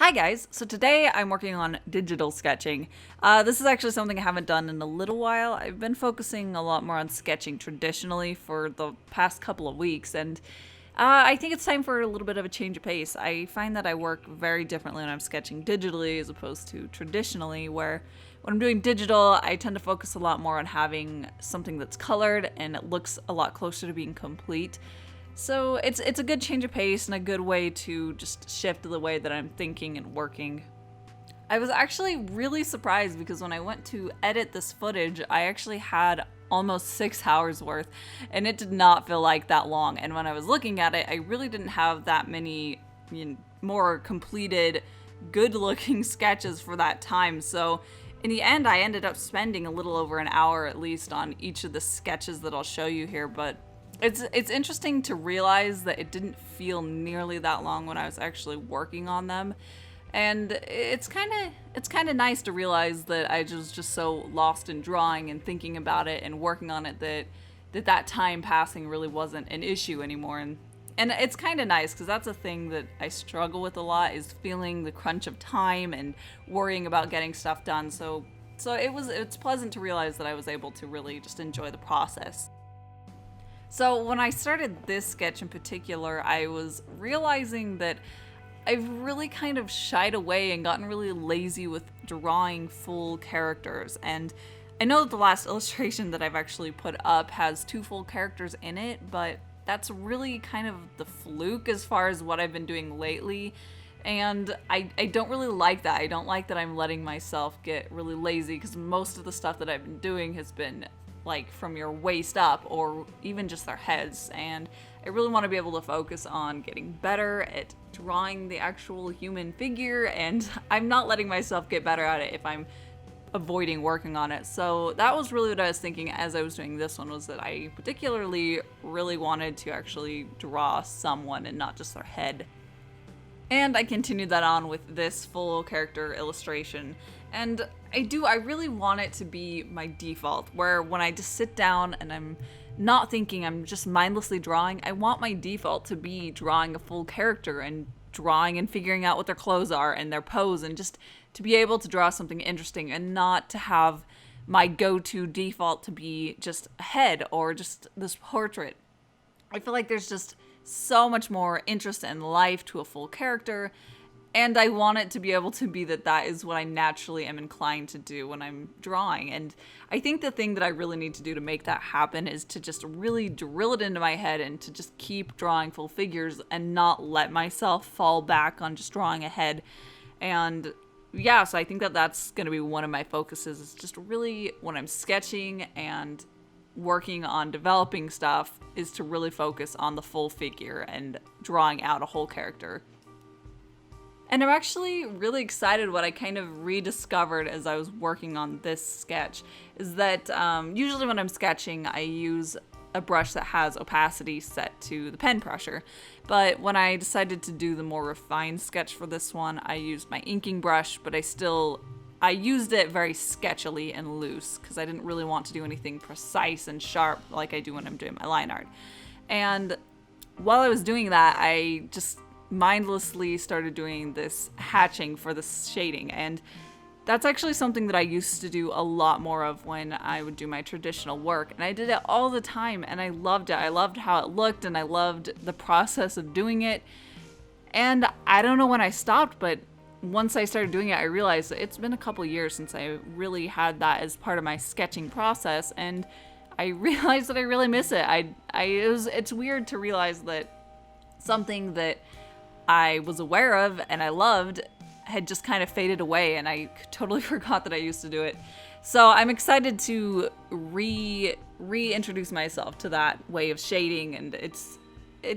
Hi guys, so today I'm working on digital sketching. This is actually something I haven't done in a little while. I've been focusing a lot more on sketching traditionally for the past couple of weeks, and I think it's time for a little bit of a change of pace. I find that I work very differently when I'm sketching digitally as opposed to traditionally, where when I'm doing digital, I tend to focus a lot more on having something that's colored and it looks a lot closer to being complete. So it's a good change of pace and a good way to just shift the way that I'm thinking and working. I was actually really surprised because when I went to edit this footage, I actually had almost 6 hours worth, and it did not feel like that long. And when I was looking at it, I really didn't have that many more completed, good-looking sketches for that time. So in the end, I ended up spending a little over an hour at least on each of the sketches that I'll show you here, but it's interesting to realize that it didn't feel nearly that long when I was actually working on them. And it's kind of nice to realize that I was just so lost in drawing and thinking about it and working on it that time passing really wasn't an issue anymore. And it's kind of nice because that's a thing that I struggle with a lot, is feeling the crunch of time and worrying about getting stuff done. So it's pleasant to realize that I was able to really just enjoy the process. So when I started this sketch in particular, I was realizing that I've really kind of shied away and gotten really lazy with drawing full characters. And I know that the last illustration that I've actually put up has 2 full characters in it, but that's really kind of the fluke as far as what I've been doing lately. And I don't really like that. I don't like that I'm letting myself get really lazy, because most of the stuff that I've been doing has been like from your waist up or even just their heads, and I really want to be able to focus on getting better at drawing the actual human figure, and I'm not letting myself get better at it if I'm avoiding working on it. So that was really what I was thinking as I was doing this one, was that I particularly really wanted to actually draw someone and not just their head. And I continued that on with this full character illustration. And I really want it to be my default, where when I just sit down and I'm not thinking, I'm just mindlessly drawing, I want my default to be drawing a full character and drawing and figuring out what their clothes are and their pose, and just to be able to draw something interesting and not to have my go-to default to be just a head or just this portrait. I feel like there's just so much more interest and life to a full character, and I want it to be able to be that is what I naturally am inclined to do when I'm drawing. And I think the thing that I really need to do to make that happen is to just really drill it into my head and to just keep drawing full figures and not let myself fall back on just drawing a head. And yeah, so I think that that's going to be one of my focuses, is just really when I'm sketching and working on developing stuff, is to really focus on the full figure and drawing out a whole character. And I'm actually really excited. What I kind of rediscovered as I was working on this sketch is that usually when I'm sketching, I use a brush that has opacity set to the pen pressure. But when I decided to do the more refined sketch for this one, I used my inking brush, but I used it very sketchily and loose because I didn't really want to do anything precise and sharp like I do when I'm doing my line art. And while I was doing that, I just mindlessly started doing this hatching for the shading, and that's actually something that I used to do a lot more of when I would do my traditional work, and I did it all the time, and I loved it. I loved how it looked, and I loved the process of doing it. And I don't know when I stopped, but once I started doing it, I realized that it's been a couple years since I really had that as part of my sketching process, and I realized that I really miss it. It's weird to realize that something that I was aware of and I loved had just kind of faded away, and I totally forgot that I used to do it. So I'm excited to reintroduce myself to that way of shading, and it's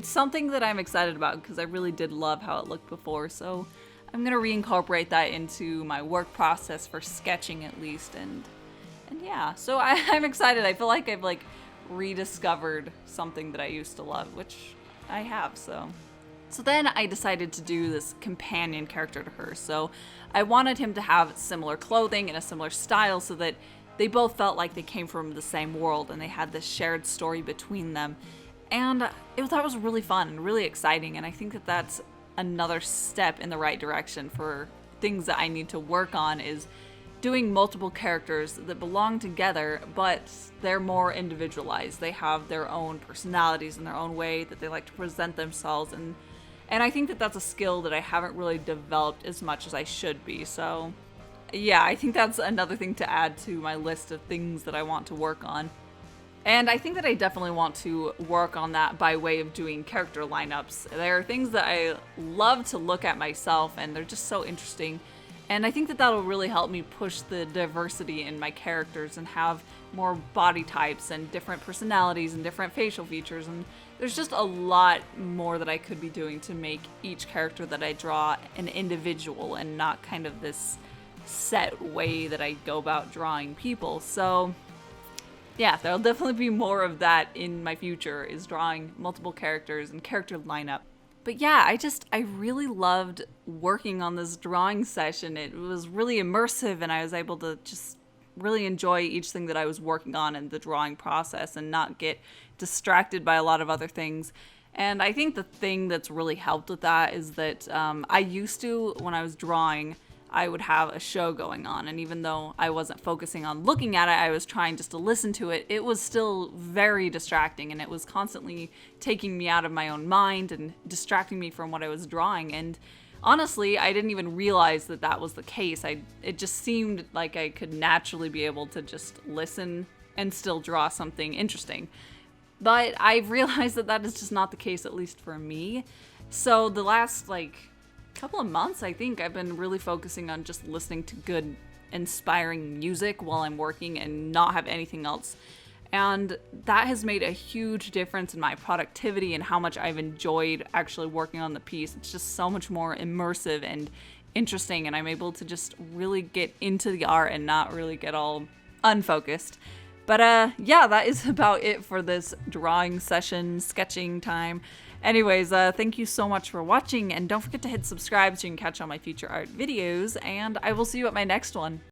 something that I'm excited about because I really did love how it looked before. So I'm gonna reincorporate that into my work process for sketching at least, and yeah. So I'm excited. I feel like I've rediscovered something that I used to love, which I have. So then I decided to do this companion character to her. So I wanted him to have similar clothing and a similar style so that they both felt like they came from the same world and they had this shared story between them. And that was really fun and really exciting. And I think that that's another step in the right direction for things that I need to work on, is doing multiple characters that belong together, but they're more individualized. They have their own personalities and their own way that they like to present themselves, and I think that that's a skill that I haven't really developed as much as I should be. So yeah, I think that's another thing to add to my list of things that I want to work on. And I think that I definitely want to work on that by way of doing character lineups. There are things that I love to look at myself, and they're just so interesting. And I think that that'll really help me push the diversity in my characters and have more body types and different personalities and different facial features. And there's just a lot more that I could be doing to make each character that I draw an individual and not kind of this set way that I go about drawing people. So yeah, there'll definitely be more of that in my future, is drawing multiple characters and character lineup. But yeah, I really loved working on this drawing session. It was really immersive, and I was able to just really enjoy each thing that I was working on in the drawing process and not get distracted by a lot of other things. And I think the thing that's really helped with that is that I used to, when I was drawing, I would have a show going on, and even though I wasn't focusing on looking at it, I was trying just to listen to it, it was still very distracting, and it was constantly taking me out of my own mind and distracting me from what I was drawing. And honestly, I didn't even realize that that was the case. It just seemed like I could naturally be able to just listen and still draw something interesting. But I've realized that that is just not the case, at least for me. So the last couple of months, I think I've been really focusing on just listening to good, inspiring music while I'm working and not have anything else. And that has made a huge difference in my productivity and how much I've enjoyed actually working on the piece. It's just so much more immersive and interesting, and I'm able to just really get into the art and not really get all unfocused. But yeah, that is about it for this drawing session, sketching time. Anyways, thank you so much for watching, and don't forget to hit subscribe so you can catch all my future art videos, and I will see you at my next one.